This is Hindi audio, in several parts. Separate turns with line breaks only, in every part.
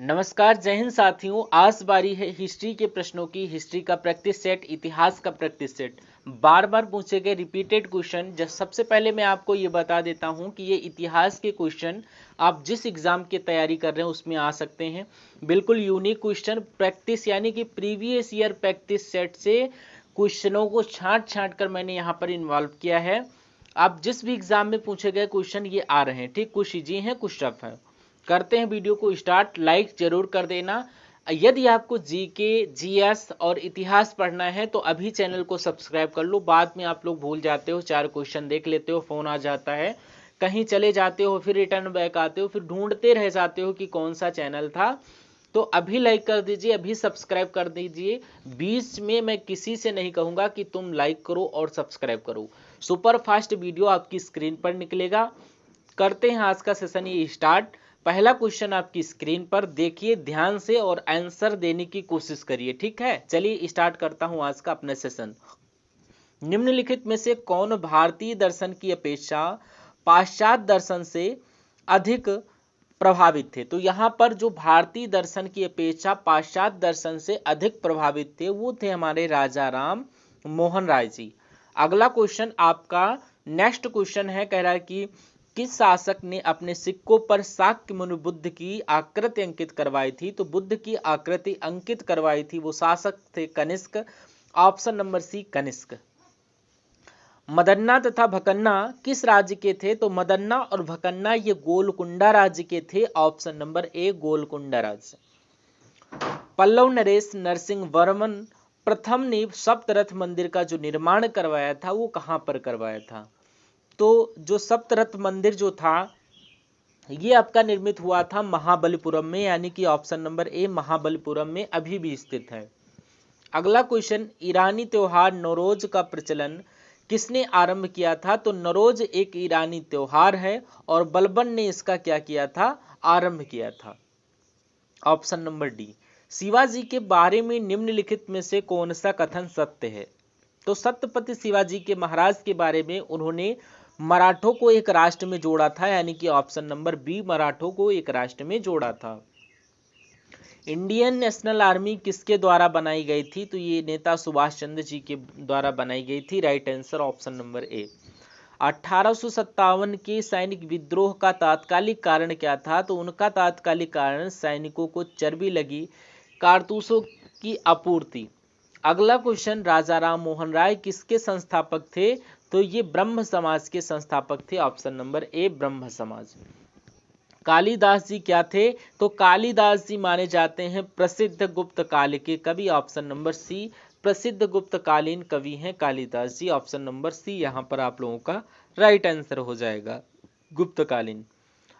नमस्कार, जय हिंद साथियों। आज बारी है हिस्ट्री के प्रश्नों की। हिस्ट्री का प्रैक्टिस सेट, इतिहास का प्रैक्टिस सेट, बार बार पूछे गए रिपीटेड क्वेश्चन। सबसे पहले मैं आपको ये बता देता हूँ कि ये इतिहास के क्वेश्चन आप जिस एग्जाम की तैयारी कर रहे हैं उसमें आ सकते हैं। बिल्कुल यूनिक क्वेश्चन प्रैक्टिस, यानी कि प्रीवियस ईयर प्रैक्टिस सेट से क्वेश्चनों को छांट छांट कर मैंने यहाँ पर इन्वॉल्व किया है। आप जिस भी एग्जाम में पूछे गए क्वेश्चन ये आ रहे हैं, ठीक। कुछ इजी हैं, कुछ टफ हैं। करते हैं वीडियो को स्टार्ट। लाइक जरूर कर देना। यदि आपको जीके, जीएस और इतिहास पढ़ना है तो अभी चैनल को सब्सक्राइब कर लो। बाद में आप लोग भूल जाते हो, 4 क्वेश्चन देख लेते हो, फोन आ जाता है, कहीं चले जाते हो, फिर रिटर्न बैक आते हो, फिर ढूंढते रह जाते हो कि कौन सा चैनल था। तो अभी लाइक कर दीजिए, अभी सब्सक्राइब कर दीजिए। बीच में मैं किसी से नहीं कहूंगा कि तुम लाइक करो और सब्सक्राइब करो। सुपर फास्ट वीडियो आपकी स्क्रीन पर निकलेगा। करते हैं आज का सेशन ये स्टार्ट। पहला क्वेश्चन आपकी स्क्रीन पर देखिए ध्यान से और आंसर देने की कोशिश करिए, ठीक है। चलिए स्टार्ट करता हूं आज का अपना सेशन। निम्नलिखित में से कौन भारतीय दर्शन की अपेक्षा पाश्चात्य दर्शन से अधिक प्रभावित थे? तो यहां पर जो भारतीय दर्शन की अपेक्षा पाश्चात्य दर्शन से अधिक प्रभावित थे वो थे हमारे राजा राम मोहन राय जी। अगला क्वेश्चन आपका नेक्स्ट क्वेश्चन है, कह रहा है कि किस शासक ने अपने सिक्कों पर शाक्य मुनि बुद्ध की आकृति अंकित करवाई थी? तो बुद्ध की आकृति अंकित करवाई थी वो शासक थे Kanishka. Option number C Kanishka. Madanna तथा भकन्ना किस राज्य के थे? तो मदन्ना और भकन्ना ये गोलकुंडा राज्य के थे। ऑप्शन नंबर ए गोलकुंडा राज्य। पल्लव नरेश नरसिंह वर्मन प्रथम ने सप्तरथ मंदिर का जो निर्माण करवाया था वो कहां पर करवाया था? तो जो सप्तरथ मंदिर जो था ये आपका निर्मित हुआ था महाबलीपुरम में, यानी कि ऑप्शन नंबर ए महाबलीपुरम में अभी भी स्थित है। अगला क्वेश्चन, ईरानी त्योहार नौरोज का प्रचलन किसने आरंभ किया था? तो नौरोज एक ईरानी त्योहार है और बलबन ने इसका क्या किया था? आरंभ किया था। Option number D. शिवाजी के बारे में निम्नलिखित में से कौन सा कथन सत्य है? तो सत्यपति शिवाजी के महाराज के बारे में उन्होंने मराठों को एक राष्ट्र में जोड़ा था, यानी कि ऑप्शन नंबर बी मराठों को एक राष्ट्र में जोड़ा था। इंडियन नेशनल आर्मी किसके द्वारा बनाई गई थी? तो ये नेता सुभाष चंद्र जी के द्वारा बनाई गई थी। Right answer option number A. 1857 के सैनिक विद्रोह का तात्कालिक कारण क्या था? तो उनका तात्कालिक कारण सैनिकों को चर्बी लगी कारतूसों की आपूर्ति। अगला क्वेश्चन, राजा राम मोहन राय किसके संस्थापक थे? तो ये ब्रह्म समाज के संस्थापक थे। ऑप्शन नंबर ए ब्रह्म समाज। कालिदास जी क्या थे? तो कालिदास जी माने जाते हैं प्रसिद्ध गुप्त काल के कवि। ऑप्शन नंबर सी प्रसिद्ध गुप्तकालीन कवि हैं कालिदास जी। ऑप्शन नंबर सी यहां पर आप लोगों का राइट आंसर हो जाएगा, गुप्तकालीन।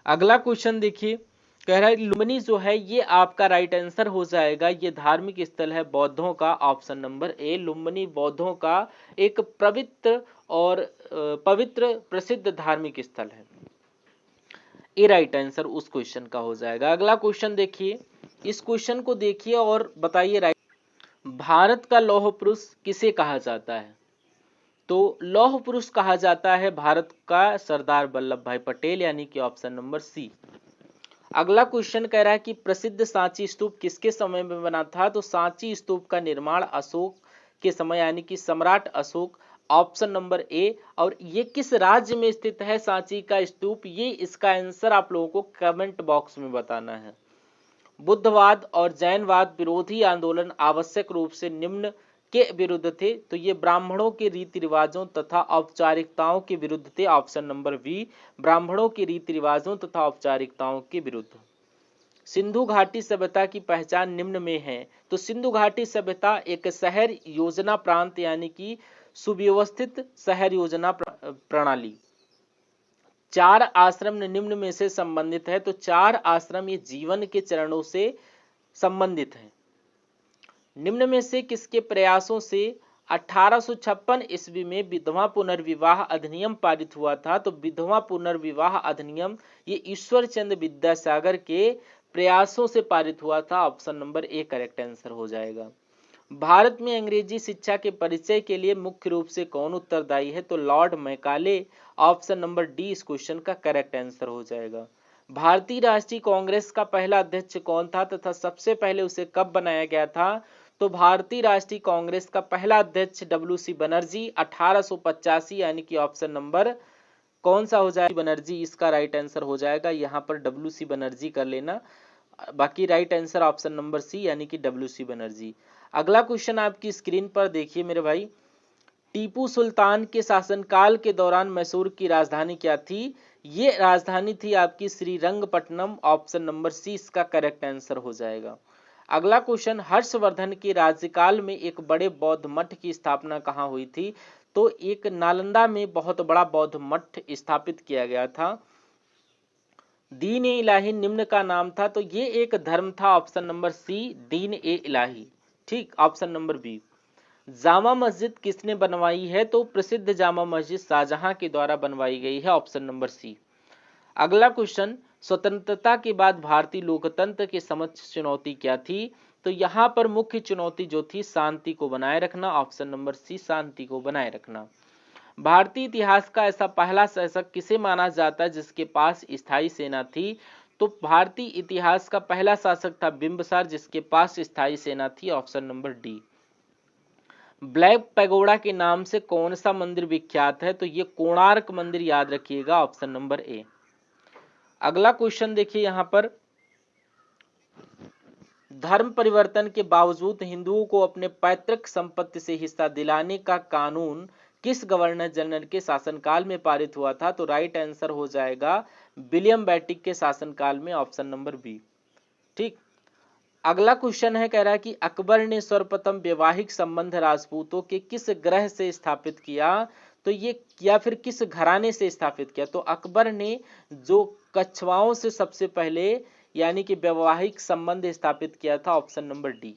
अगला क्वेश्चन देखिए, कह रहा है लुम्बिनी जो है ये आपका राइट आंसर हो जाएगा। ये धार्मिक स्थल है बौद्धों का। ऑप्शन नंबर ए लुम्बिनी बौद्धों का एक पवित्र प्रसिद्ध धार्मिक स्थल है। ए राइट आंसर उस क्वेश्चन का हो जाएगा। अगला क्वेश्चन देखिए, इस क्वेश्चन को देखिए और बताइए राइट। भारत का लौह पुरुष किसे कहा जाता है? तो लौह पुरुष कहा जाता है भारत का सरदार वल्लभ भाई पटेल, यानी कि ऑप्शन नंबर सी। अगला क्वेश्चन कह रहा है कि प्रसिद्ध सांची स्तूप किसके समय में बना था? तो सांची स्तूप का निर्माण अशोक के समय, यानी कि सम्राट अशोक। Option number A. और ये किस राज्य में स्थित है सांची का स्तूप? ये इसका आंसर आप लोगों को कमेंट बॉक्स में बताना है। बुद्धवाद और जैनवाद विरोधी आंदोलन आवश्यक रूप से निम्न के विरुद्ध थे? तो ये ब्राह्मणों के रीति रिवाजों तथा औपचारिकताओं के विरुद्ध थे। ऑप्शन नंबर बी ब्राह्मणों के रीति रिवाजों तथा औपचारिकताओं के विरुद्ध। सिंधु घाटी सभ्यता की पहचान निम्न में है? तो सिंधु घाटी सभ्यता एक शहर योजना प्रांत, यानी कि सुव्यवस्थित शहर योजना प्रणाली। 4 आश्रम निम्न में से संबंधित है? तो 4 आश्रम ये जीवन के चरणों से संबंधित हैं। निम्न में से किसके प्रयासों से 1856 ईस्वी में विधवा पुनर्विवाह अधिनियम पारित हुआ था? तो विधवा पुनर्विवाह अधिनियम ये ईश्वर चंद्र विद्यासागर के प्रयासों से पारित हुआ था। Option number A correct answer हो जाएगा। भारत में अंग्रेजी शिक्षा के परिचय के लिए मुख्य रूप से कौन उत्तरदायी है? तो Lord Macaulay. Option number D इस क्वेश्चन का करेक्ट आंसर हो जाएगा। भारतीय राष्ट्रीय कांग्रेस का पहला अध्यक्ष कौन था तथा सबसे पहले उसे कब बनाया गया था? तो भारतीय राष्ट्रीय कांग्रेस का पहला अध्यक्ष डब्ल्यू.सी. बनर्जी 1885, यानी कि ऑप्शन नंबर कौन सा हो जाएगा? बनर्जी इसका राइट आंसर हो जाएगा। यहाँ पर डब्ल्यू.सी. बनर्जी कर लेना, बाकी right answer option number C यानी कि डब्ल्यू.सी. बनर्जी। अगला क्वेश्चन आपकी स्क्रीन पर देखिए मेरे भाई, टीपू सुल्तान के शासनकाल के दौरान मैसूर की राजधानी क्या थी? ये राजधानी थी आपकी श्रीरंगपट्टनम, ऑप्शन नंबर सी इसका करेक्ट आंसर हो जाएगा। अगला क्वेश्चन, हर्षवर्धन के राज्यकाल में एक बड़े बौद्ध मठ की स्थापना कहाँ हुई थी? तो एक नालंदा में बहुत बड़ा बौद्ध मठ स्थापित किया गया था। दीन ए इलाही निम्न का नाम था, तो ये एक धर्म था, ऑप्शन नंबर सी दीन ए इलाही। ठीक, option number B. Jama Masjid किसने बनवाई है? तो प्रसिद्ध जामा मस्जिद शाहजहां के द्वारा बनवाई गई है, ऑप्शन नंबर सी। अगला क्वेश्चन, स्वतंत्रता के बाद भारतीय लोकतंत्र के समक्ष चुनौती क्या थी? तो यहाँ पर मुख्य चुनौती जो थी शांति को बनाए रखना, ऑप्शन नंबर सी शांति को बनाए रखना। भारतीय इतिहास का ऐसा पहला शासक किसे माना जाता है जिसके पास स्थायी सेना थी? तो भारतीय इतिहास का पहला शासक था बिंबिसार, जिसके पास स्थायी सेना थी, option number D. Black pagoda के नाम से कौन सा मंदिर विख्यात है? तो ये कोणार्क मंदिर, याद रखिएगा, ऑप्शन नंबर ए। अगला क्वेश्चन देखिए यहाँ पर, धर्म परिवर्तन के बावजूद हिंदुओं को अपने पैतृक संपत्ति से हिस्सा दिलाने का कानून किस गवर्नर जनरल के शासनकाल में पारित हुआ था? तो राइट आंसर हो जाएगा विलियम बेंटिक के शासनकाल में, ऑप्शन नंबर बी। ठीक, अगला क्वेश्चन है, कह रहा है कि अकबर ने सर्वप्रथम वैवाहिक संबंध राजपूतों के किस ग्रह से स्थापित किया? तो ये या फिर किस घराने से स्थापित किया? तो अकबर ने जो कछवाओं से सबसे पहले यानी कि वैवाहिक संबंध स्थापित किया था, ऑप्शन नंबर डी।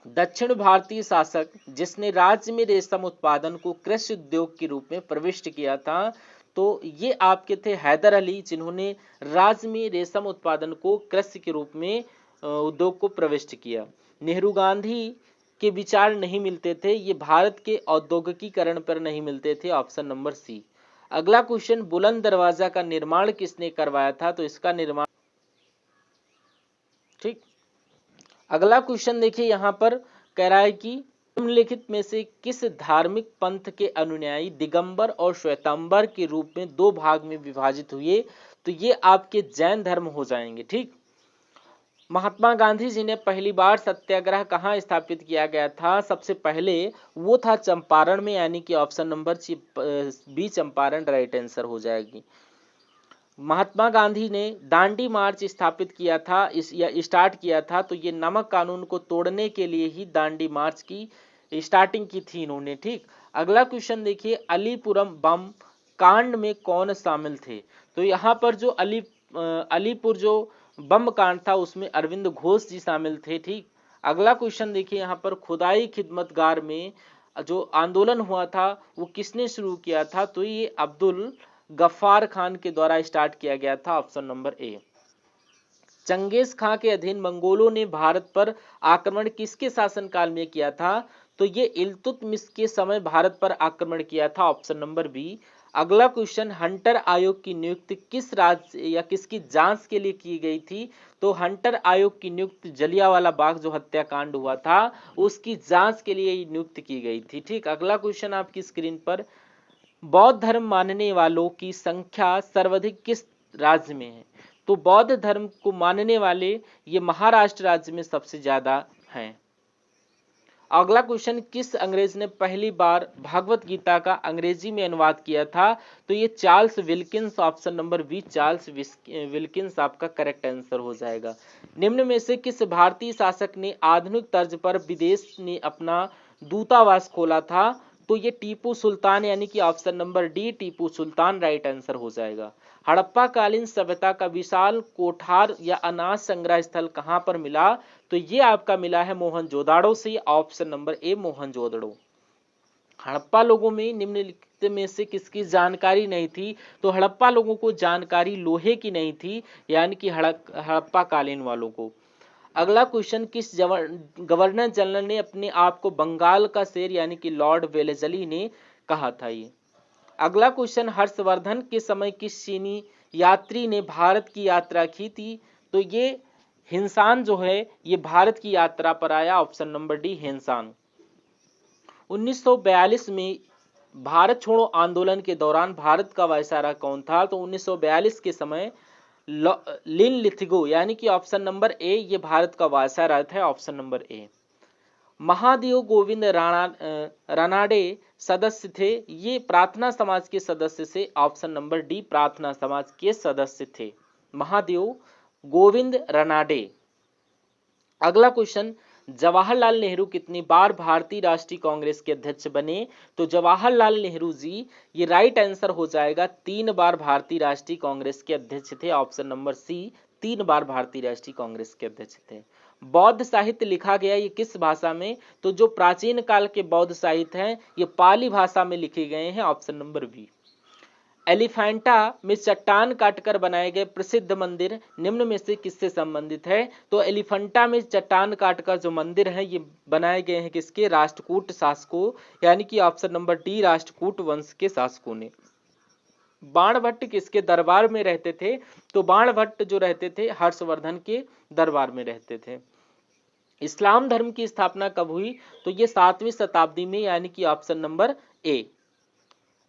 दक्षिण भारतीय शासक जिसने राज्य में रेशम उत्पादन को कृषि उद्योग के रूप में प्रविष्ट किया था, तो ये आपके थे हैदर अली, जिन्होंने राज्य में रेशम उत्पादन को कृषि के रूप में उद्योग को प्रविष्ट किया। नेहरू गांधी के विचार नहीं मिलते थे, ये भारत के औद्योगिकीकरण पर नहीं मिलते थे, ऑप्शन नंबर सी। अगला क्वेश्चन, बुलंद दरवाजा का निर्माण किसने करवाया था? तो इसका निर्माण, ठीक। अगला क्वेश्चन देखिए यहाँ पर, कह रहा है कि निम्नलिखित में से किस धार्मिक पंथ के अनुयायी दिगंबर और श्वेतांबर के रूप में दो भाग में विभाजित हुए? तो ये आपके जैन धर्म हो जाएंगे। ठीक, महात्मा गांधी जी ने पहली बार सत्याग्रह कहाँ स्थापित किया गया था? सबसे पहले वो था चंपारण में, यानी कि option number B Champaran right answer हो जाएगी। महात्मा गांधी ने दांडी मार्च स्थापित किया था स्टार्ट किया था, तो ये नमक कानून को तोड़ने के लिए ही दांडी मार्च की स्टार्टिंग की थी इन्होंने। ठीक, अगला क्वेश्चन देखिए, अलीपुरम बम कांड में कौन शामिल थे? तो यहाँ पर जो अलीपुर जो बम कांड था उसमें अरविंद घोष जी शामिल थे। ठीक, अगला क्वेश्चन देखिए यहाँ पर, खुदाई खिदमतगार में जो आंदोलन हुआ था वो किसने शुरू किया था? तो ये अब्दुल गफ्फार खान के द्वारा स्टार्ट किया गया था, ऑप्शन नंबर ए। चंगेज खां के अधीन मंगोलों ने भारत पर आक्रमण किसके शासनकाल में किया था? तो ये इल्तुतमिश के समय भारत पर आक्रमण किया था, ऑप्शन नंबर बी। अगला क्वेश्चन, हंटर आयोग की नियुक्ति किस राज्य या किसकी जांच के लिए की गई थी? तो हंटर आयोग की नियुक्ति जलियांवाला बाग जो हत्याकांड हुआ था उसकी जांच के लिए नियुक्त की गई थी। ठीक, अगला क्वेश्चन आपकी स्क्रीन पर, बौद्ध धर्म मानने वालों की संख्या सर्वाधिक किस राज्य में है? तो बौद्ध धर्म को मानने वाले ये महाराष्ट्र राज्य में सबसे ज्यादा हैं। अगला क्वेश्चन, किस अंग्रेज ने पहली बार भगवत गीता का अंग्रेजी में अनुवाद किया था? तो ये Charles Wilkins, option number B Charles Wilkins आपका करेक्ट आंसर हो जाएगा। निम्न में से किस भारतीय शासक ने आधुनिक तर्ज पर विदेश में अपना दूतावास खोला था? तो ये टीपू सुल्तान, यानी कि option number D Tipu Sultan right answer हो जाएगा। हड़प्पा कालीन सभ्यता का विशाल कोठार या अनाज संग्रह स्थल कहां पर मिला? तो ये आपका मिला है मोहनजोदाड़ो से, option number A Mohenjodaro. Harappa लोगों में निम्नलिखित में से किसकी जानकारी नहीं थी? तो हड़प्पा लोगों को जानकारी लोहे की नहीं थी, यानी कि हड़प्पा कालीन वालों को। अगला क्वेश्चन, किस गवर्नर जनरल ने अपने आप को बंगाल का शेर यानी कि लॉर्ड वेलेस्ली ने कहा था? ये अगला क्वेश्चन, हर्षवर्धन के समय किस चीनी यात्री ने भारत की यात्रा की थी? तो ये हिंसान जो है ये भारत की यात्रा पर आया, ऑप्शन नंबर डी हिंसान। 1942 में भारत छोड़ो आंदोलन के दौरान भारत का वायसराय कौन था? तो 1942 के समय लिन लिथिगो यानी कि ऑप्शन नंबर ए ये भारत का वायसराय था, option number A. Mahadev Govind Ranade सदस्य थे, ये प्रार्थना समाज के सदस्य से, ऑप्शन नंबर डी प्रार्थना समाज के सदस्य थे महादेव गोविंद रानाडे। अगला क्वेश्चन, जवाहरलाल नेहरू कितनी बार भारतीय राष्ट्रीय कांग्रेस के अध्यक्ष बने? तो जवाहरलाल नेहरू जी ये राइट आंसर हो जाएगा, 3 बार भारतीय राष्ट्रीय कांग्रेस के अध्यक्ष थे, ऑप्शन नंबर सी 3 बार भारतीय राष्ट्रीय कांग्रेस के अध्यक्ष थे। बौद्ध साहित्य लिखा गया ये किस भाषा में? तो जो प्राचीन काल के बौद्ध साहित्य हैं ये पाली भाषा में लिखे गए हैं, ऑप्शन नंबर बी। एलिफेंटा में चट्टान काटकर बनाए गए प्रसिद्ध मंदिर निम्न में से किससे संबंधित है? तो एलिफेंटा में चट्टान काटकर जो मंदिर है ये बनाए गए हैं किसके? राष्ट्रकूट शासकों, यानी कि ऑप्शन नंबर डी राष्ट्रकूट वंश के शासकों ने। बाणभट्ट किसके दरबार में रहते थे? तो बाणभट्ट जो रहते थे हर्षवर्धन के दरबार में रहते थे। इस्लाम धर्म की स्थापना कब हुई? तो ये 7वीं शताब्दी में, यानी कि ऑप्शन नंबर ए।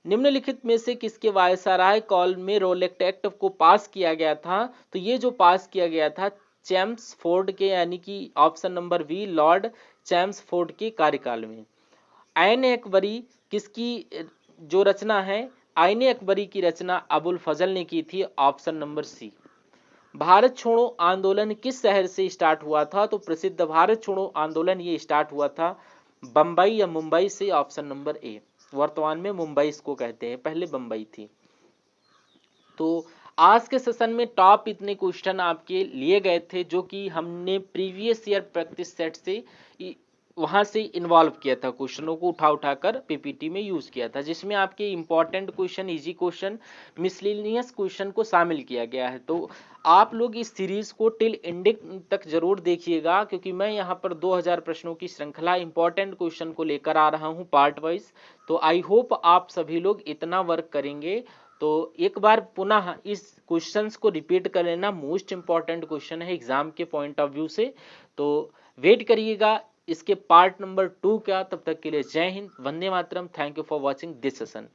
निम्नलिखित में से किसके वायसराय कॉल में रोलेक्ट एक्ट को पास किया गया था? तो ये जो पास किया गया था चैम्सफोर्ड के, यानी कि option number B Lord Chelmsford के कार्यकाल में। आईन अकबरी किसकी जो रचना है? आईन अकबरी की रचना अबुल फजल ने की थी, ऑप्शन नंबर सी। भारत छोड़ो आंदोलन किस शहर से स्टार्ट हुआ था? तो प्रसिद्ध भारत छोड़ो आंदोलन ये स्टार्ट हुआ था बंबई या मुंबई से, ऑप्शन नंबर ए। वर्तमान में मुंबई इसको कहते हैं, पहले बंबई थी। तो आज के सेशन में टॉप इतने क्वेश्चन आपके लिए गए थे जो कि हमने प्रीवियस ईयर प्रैक्टिस सेट से वहां से इन्वॉल्व किया था, क्वेश्चनों को उठाकर पीपीटी में यूज किया था, जिसमें आपके important question, easy question, miscellaneous question को शामिल किया गया है। तो आप लोग इस सीरीज को टिल एंडिंग तक जरूर देखिएगा, क्योंकि मैं यहाँ पर 2000 प्रश्नों की श्रृंखला इंपॉर्टेंट क्वेश्चन को लेकर आ रहा हूँ पार्ट वाइज। तो आई होप आप सभी लोग इतना वर्क करेंगे। तो एक बार पुनः इस क्वेश्चंस को रिपीट कर लेना, मोस्ट इंपॉर्टेंट क्वेश्चन है एग्जाम के पॉइंट ऑफ व्यू से। तो वेट करिएगा इसके पार्ट नंबर 2 का। तब तक के लिए जय हिंद, वंदे मातरम। Thank you for watching this session.